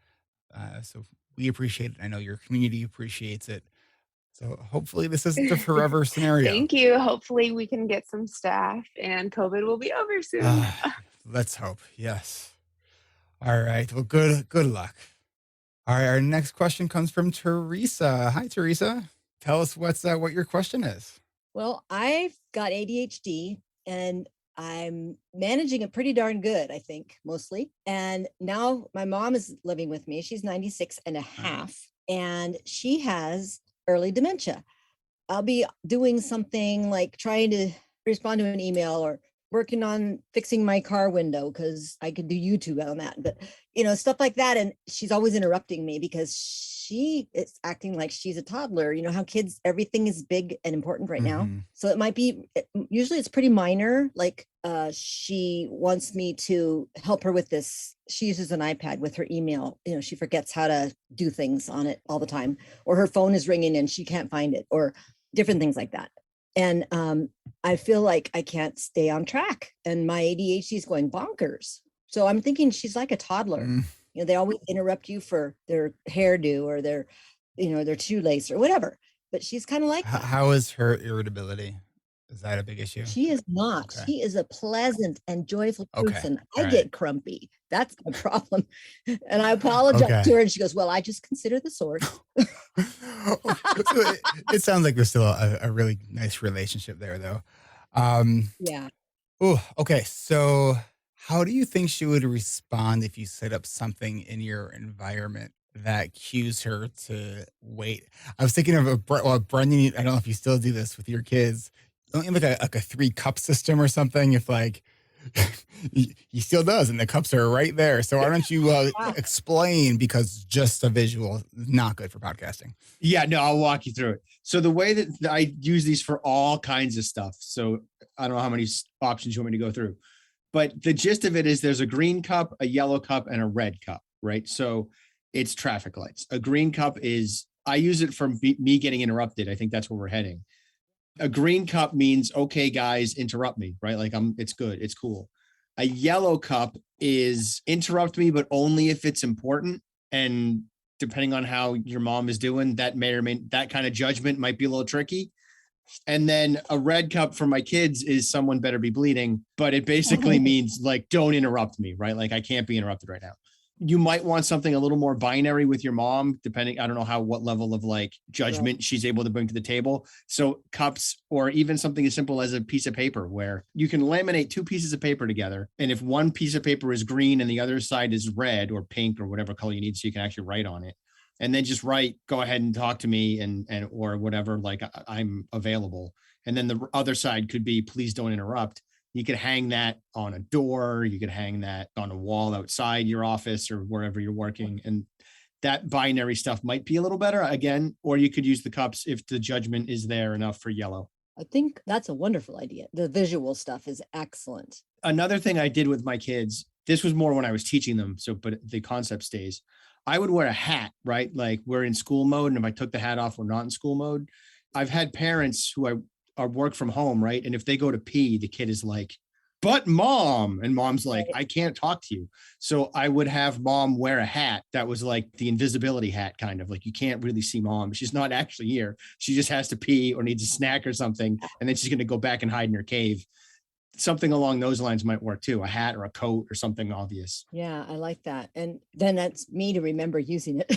So we appreciate it. I know your community appreciates it. So hopefully this isn't the forever scenario. Thank you. Hopefully we can get some staff and COVID will be over soon. Let's hope. Yes. All right. Well, good luck. All right. Our next question comes from Teresa. Hi, Teresa. Tell us what your question is. Well, I've got ADHD and I'm managing it pretty darn good, I think, mostly. And now my mom is living with me. She's 96 and a half, and she has early dementia. I'll be doing something like trying to respond to an email or working on fixing my car window because I could do YouTube on that. But, stuff like that. And she's always interrupting me because she is acting like she's a toddler. You know how kids, everything is big and important right now. So it might be, usually it's pretty minor. Like she wants me to help her with this. She uses an iPad with her email. She forgets how to do things on it all the time, or her phone is ringing and she can't find it, or different things like that. And I feel like I can't stay on track and my ADHD is going bonkers. So I'm thinking she's like a toddler. They always interrupt you for their hairdo or their shoelace or whatever. But she's kind of like that. How is her irritability? Is that a big issue? She is not. Okay. She is a pleasant and joyful person. All I right. get grumpy. That's my problem. And I apologize to her. And she goes, well, I just consider the source. It sounds like there's still a really nice relationship there, though. Yeah. Oh, okay. So how do you think she would respond if you set up something in your environment that cues her to wait? I was thinking of Brendan, I don't know if you still do this with your kids. Don't you have like a 3-cup system or something? If like he still does, and the cups are right there. So why don't you explain? Because just a visual is not good for podcasting. Yeah, no, I'll walk you through it. So the way that I use these for all kinds of stuff. So I don't know how many options you want me to go through, but the gist of it is there's a green cup, a yellow cup, and a red cup, right? So it's traffic lights. A green cup is, I use it for me getting interrupted. I think that's where we're heading. A green cup means, okay, guys, interrupt me, right? Like it's good, it's cool. A yellow cup is interrupt me, but only if it's important. And depending on how your mom is doing, that that kind of judgment might be a little tricky. And then a red cup for my kids is someone better be bleeding, but it basically means like, don't interrupt me, right? Like I can't be interrupted right now. You might want something a little more binary with your mom, depending, I don't know what level of like judgment she's able to bring to the table. So cups, or even something as simple as a piece of paper where you can laminate 2 pieces of paper together. And if one piece of paper is green and the other side is red or pink or whatever color you need, so you can actually write on it, and then just write, go ahead and talk to me and or whatever, like I'm available. And then the other side could be, please don't interrupt. You could hang that on a door. You could hang that on a wall outside your office or wherever you're working. And that binary stuff might be a little better again, or you could use the cups if the judgment is there enough for yellow. I think that's a wonderful idea. The visual stuff is excellent. Another thing I did with my kids, this was more when I was teaching them. So, but the concept stays. I would wear a hat, right? Like we're in school mode. And if I took the hat off, we're not in school mode. I've had parents who are work from home, right? And if they go to pee, the kid is like, but mom, and mom's like, I can't talk to you. So I would have mom wear a hat that was like the invisibility hat, kind of like you can't really see mom. She's not actually here. She just has to pee or needs a snack or something. And then she's going to go back and hide in her cave. Something along those lines might work too. A hat or a coat or something obvious. Yeah, I like that. And then that's me to remember using it.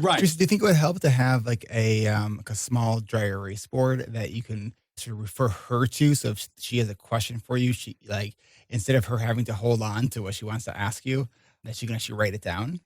Right. Teresa, do you think it would help to have like a small dry erase board that you can sort of refer her to? So if she has a question for you, she like, instead of her having to hold on to what she wants to ask you, that she can actually write it down.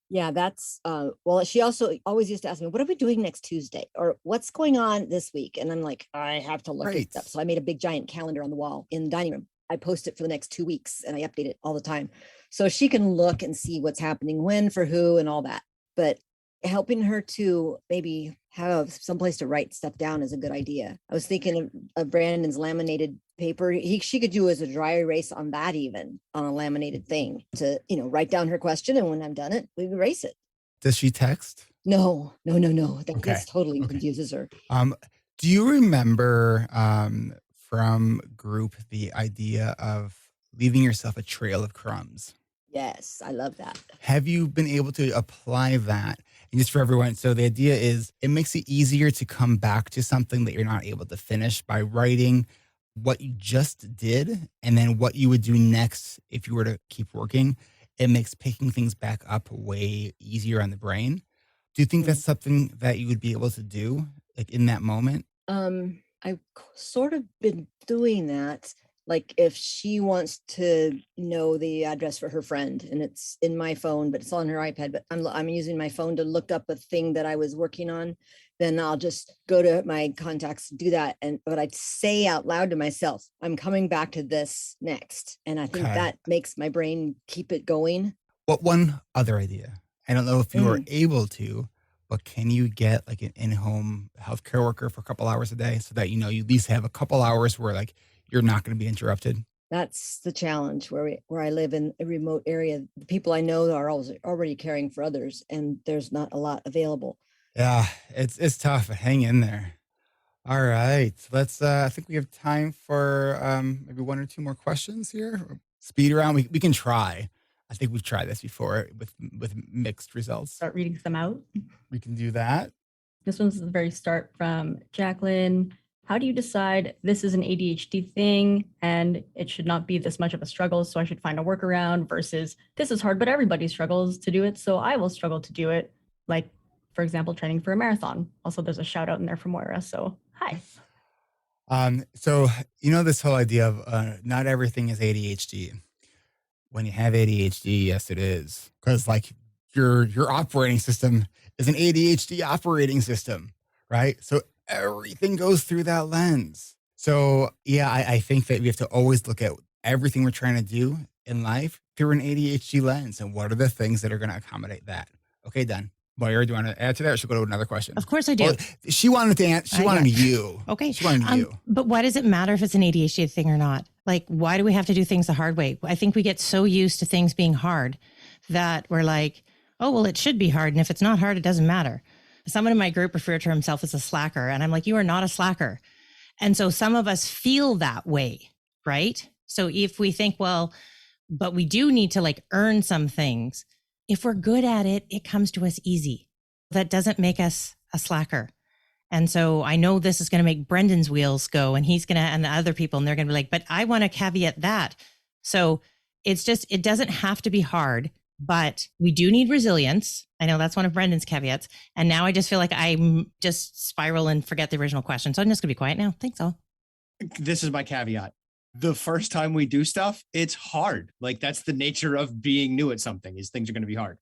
Yeah, that's well, she also always used to ask me, what are we doing next Tuesday? Or what's going on this week? And I'm like, I have to look it up. So I made a big giant calendar on the wall in the dining room. I post it for the next 2 weeks and I update it all the time. So she can look and see what's happening, when, for who, and all that. But helping her to maybe have someplace to write stuff down is a good idea. I was thinking of Brandon's laminated paper. She could do as a dry erase on that, even on a laminated thing to, write down her question. And when I'm done it, we erase it. Does she text? No. That totally confuses her. Do you remember from group the idea of leaving yourself a trail of crumbs? Yes, I love that. Have you been able to apply that? And just for everyone, so the idea is it makes it easier to come back to something that you're not able to finish by writing what you just did and then what you would do next if you were to keep working. It makes picking things back up way easier on the brain. Do you think that's something that you would be able to do, like in that moment? I've sort of been doing that. Like if she wants to know the address for her friend and it's in my phone, but it's on her iPad, but I'm using my phone to look up a thing that I was working on, then I'll just go to my contacts, do that. But I'd say out loud to myself, I'm coming back to this next. And I think that makes my brain keep it going. What one other idea? I don't know if you are able to, but can you get like an in-home healthcare worker for a couple hours a day so that, you at least have a couple hours where like you're not going to be interrupted? That's the challenge where I live in a remote area. The people I know are already caring for others, and there's not a lot available. Yeah, it's tough. Hang in there. All right, let's. I think we have time for maybe one or two more questions here. Speed around. We can try. I think we've tried this before with mixed results. Start reading some out. We can do that. This one's the very start from Jacqueline. How do you decide this is an ADHD thing and it should not be this much of a struggle, so I should find a workaround, versus this is hard, but everybody struggles to do it, so I will struggle to do it. Like, for example, training for a marathon. Also, there's a shout out in there for Moira, so hi. So, this whole idea of not everything is ADHD. When you have ADHD, yes, it is. Because like your operating system is an ADHD operating system, right? So everything goes through that lens. So yeah, I think that we have to always look at everything we're trying to do in life through an ADHD lens. And what are the things that are going to accommodate that? Okay, done. Moira, do you want to add to that, or should we go to another question? Of course I do. Well, she wanted to answer. She wanted you. Okay. She wanted you. But why does it matter if it's an ADHD thing or not? Like, why do we have to do things the hard way? I think we get so used to things being hard that we're like, oh, well, it should be hard. And if it's not hard, it doesn't matter. Someone in my group referred to himself as a slacker. And I'm like, you are not a slacker. And so some of us feel that way, right? So if we think, well, but we do need to like earn some things. If we're good at it, it comes to us easy. That doesn't make us a slacker. And so I know this is going to make Brendan's wheels go, and he's going to, and the other people, and they're going to be like, but I want to caveat that. So it's just, it doesn't have to be hard, but we do need resilience. I know that's one of Brendan's caveats. And now I just feel like I'm just spiral and forget the original question. So I'm just going to be quiet now. Thanks all. This is my caveat. The first time we do stuff, it's hard. Like that's the nature of being new at something, is things are going to be hard.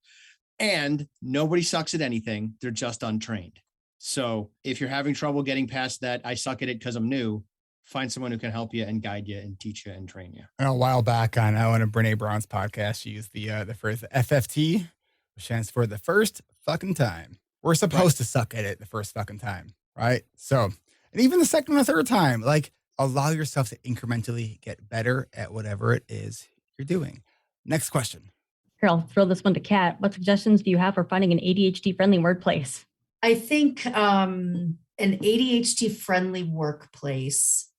And nobody sucks at anything. They're just untrained. So if you're having trouble getting past that, I suck at it because I'm new, find someone who can help you and guide you and teach you and train you. And a while back on one of Brene Brown's podcasts, she used the phrase FFT, which stands for the first fucking time. We're supposed to suck at it the first fucking time, right? So, and even the second or third time, like allow yourself to incrementally get better at whatever it is you're doing. Next question. Here, I'll throw this one to Kat. What suggestions do you have for finding an ADHD-friendly workplace? I think an ADHD-friendly workplace.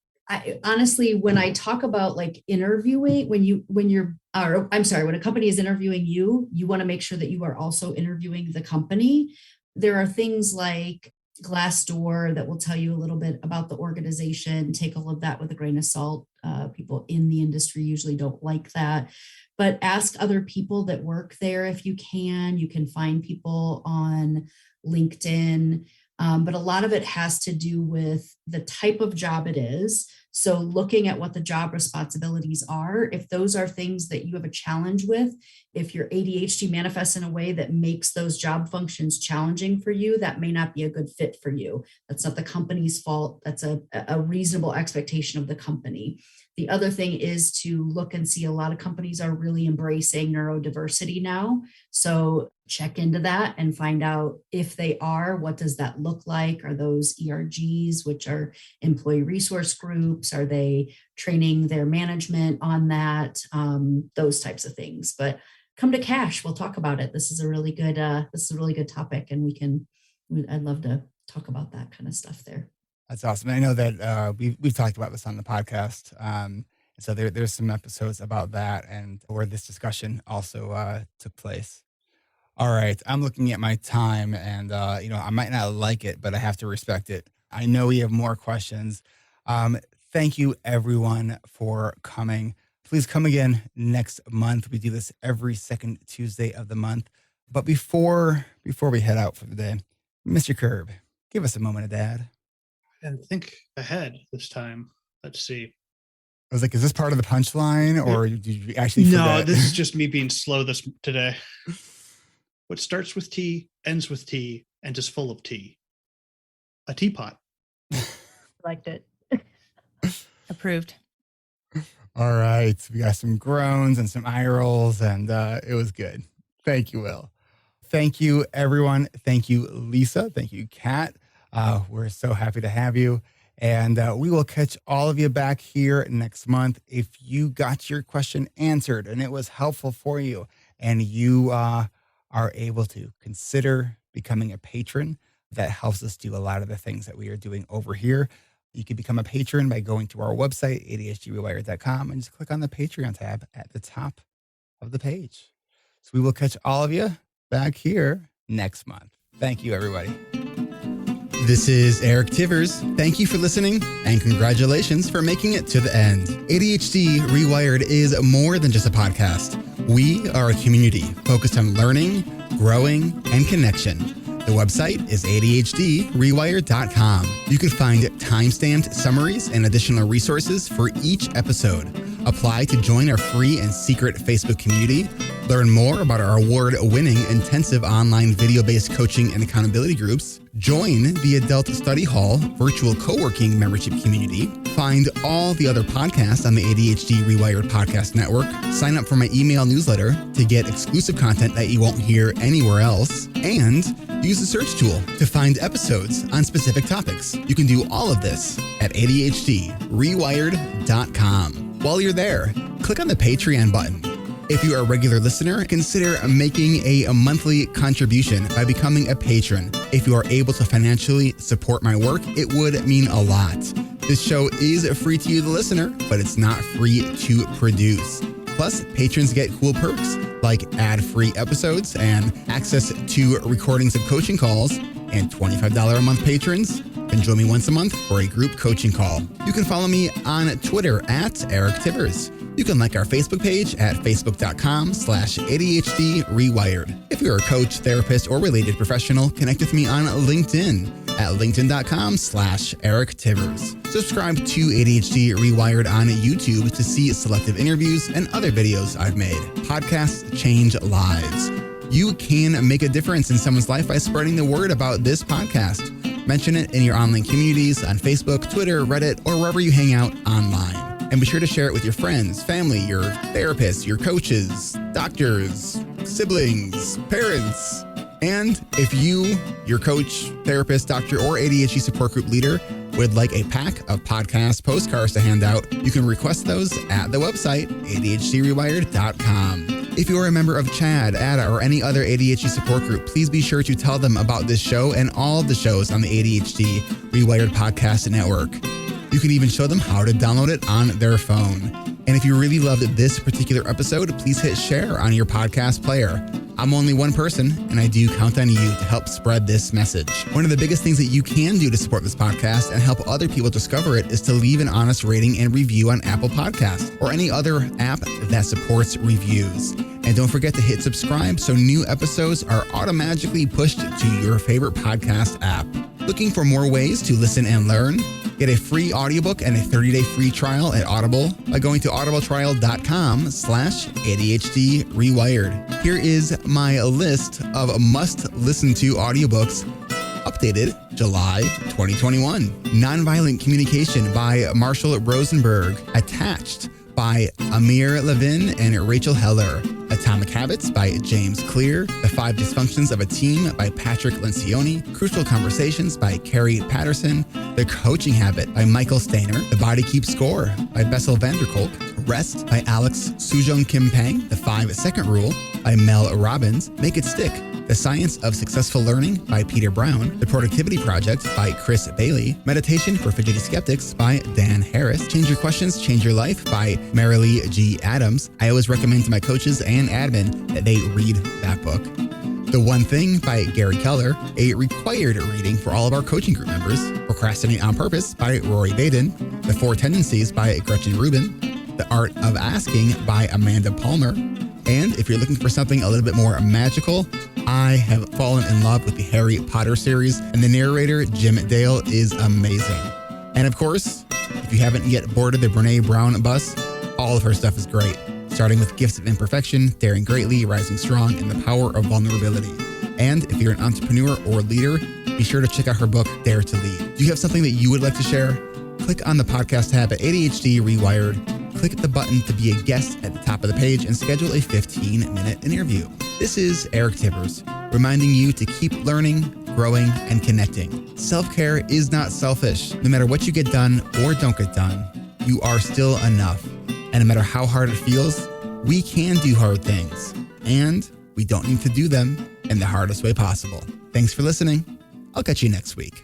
Honestly, when I talk about like interviewing, when a company is interviewing you, you want to make sure that you are also interviewing the company. There are things like Glassdoor that will tell you a little bit about the organization. Take all of that with a grain of salt. People in the industry usually don't like that. But ask other people that work there if you can. You can find people on LinkedIn. But a lot of it has to do with the type of job it is. So looking at what the job responsibilities are, if those are things that you have a challenge with, if your ADHD manifests in a way that makes those job functions challenging for you, that may not be a good fit for you. That's not the company's fault. That's a reasonable expectation of the company. The other thing is to look and see, a lot of companies are really embracing neurodiversity now. So check into that and find out if they are, what does that look like? Are those ERGs, which are employee resource groups? Are they training their management on that? Those types of things. But come to Cash, we'll talk about it. This is a really good topic, and I'd love to talk about that kind of stuff there. That's awesome. I know that we've talked about this on the podcast. So there's some episodes about that and where this discussion also took place. All right. I'm looking at my time and, I might not like it, but I have to respect it. I know we have more questions. Thank you, everyone, for coming. Please come again next month. We do this every second Tuesday of the month. But before we head out for the day, Mr. Curb, give us a moment of dad. And think ahead this time. Let's see. I was like, is this part of the punchline or did you actually No, forget? this is just me being slow today. What starts with T, ends with T, and is full of tea? A teapot. Liked it. Approved. All right. We got some groans and some eye rolls, and it was good. Thank you, Will. Thank you, everyone. Thank you, Lisa. Thank you, Kat. We're so happy to have you. And we will catch all of you back here next month. If you got your question answered and it was helpful for you and you are able to consider becoming a patron, that helps us do a lot of the things that we are doing over here. You can become a patron by going to our website, ADHD-rewired.com, and just click on the Patreon tab at the top of the page. So we will catch all of you back here next month. Thank you, everybody. This is Eric Tivers. Thank you for listening, and congratulations for making it to the end. ADHD reWired is more than just a podcast. We are a community focused on learning, growing, and connection. The website is ADHD-rewired.com. You can find time-stamped summaries and additional resources for each episode. Apply to join our free and secret Facebook community. Learn more about our award-winning intensive online video-based coaching and accountability groups. Join the Adult Study Hall virtual co-working membership community. Find all the other podcasts on the ADHD reWired podcast network. Sign up for my email newsletter to get exclusive content that you won't hear anywhere else. And use the search tool to find episodes on specific topics. You can do all of this at ADHD-rewired.com. While you're there, click on the Patreon button. If you are a regular listener, consider making a monthly contribution by becoming a patron. If you are able to financially support my work, it would mean a lot. This show is free to you, the listener, but it's not free to produce. Plus, patrons get cool perks like ad-free episodes and access to recordings of coaching calls, and $25 a month patrons can join me once a month for a group coaching call. You can follow me on Twitter at Eric Tivers. You can like our Facebook page at facebook.com/ADHD reWired. If you're a coach, therapist, or related professional, connect with me on LinkedIn at linkedin.com/Eric Tivers. Subscribe to ADHD reWired on YouTube to see selective interviews and other videos I've made. Podcasts change lives. You can make a difference in someone's life by spreading the word about this podcast. Mention it in your online communities on Facebook, Twitter, Reddit, or wherever you hang out online. And be sure to share it with your friends, family, your therapists, your coaches, doctors, siblings, parents. And if you, your coach, therapist, doctor, or ADHD support group leader would like a pack of podcast postcards to hand out, you can request those at the website, ADHD-rewired.com. If you are a member of CHAD, ADA, or any other ADHD support group, please be sure to tell them about this show and all the shows on the ADHD reWired podcast network. You can even show them how to download it on their phone. And if you really loved this particular episode, please hit share on your podcast player. I'm only one person, and I do count on you to help spread this message. One of the biggest things that you can do to support this podcast and help other people discover it is to leave an honest rating and review on Apple Podcasts or any other app that supports reviews. And don't forget to hit subscribe so new episodes are automatically pushed to your favorite podcast app. Looking for more ways to listen and learn? Get a free audiobook and a 30-day free trial at Audible by going to audibletrial.com/ADHD reWired. Here is my list of must-listen-to audiobooks updated July 2021. Nonviolent Communication by Marshall Rosenberg. Attached by Amir Levin and Rachel Heller. Atomic Habits by James Clear. The 5 Dysfunctions of a Team by Patrick Lencioni. Crucial Conversations by Carrie Patterson. The Coaching Habit by Michael Stainer. The Body Keeps Score by Bessel van der Kolk. Rest by Alex Sujong Kim Pang. The 5-Second Rule by Mel Robbins. Make It Stick. The Science of Successful Learning by Peter Brown. The Productivity Project by Chris Bailey. Meditation for Fidgety Skeptics by Dan Harris. Change Your Questions, Change Your Life by Marilee G. Adams. I always recommend to my coaches and admin that they read that book. The One Thing by Gary Keller, a required reading for all of our coaching group members. Procrastinate on Purpose by Rory Baden. The 4 Tendencies by Gretchen Rubin. The Art of Asking by Amanda Palmer. And if you're looking for something a little bit more magical, I have fallen in love with the Harry Potter series, and the narrator, Jim Dale, is amazing. And of course, if If you haven't yet boarded the Brene Brown bus, all of her stuff is great, starting with Gifts of Imperfection, Daring Greatly, Rising Strong, and The Power of Vulnerability. And if you're an entrepreneur or leader, be sure to check out her book, Dare to Lead. Do you have something that you would like to share? Click on the podcast tab at ADHD reWired, click the button to be a guest at the top of the page, and schedule a 15-minute interview. This is Eric Tivers, reminding you to keep learning, growing, and connecting. Self-care is not selfish. No matter what you get done or don't get done, you are still enough. And no matter how hard it feels, we can do hard things. And we don't need to do them in the hardest way possible. Thanks for listening. I'll catch you next week.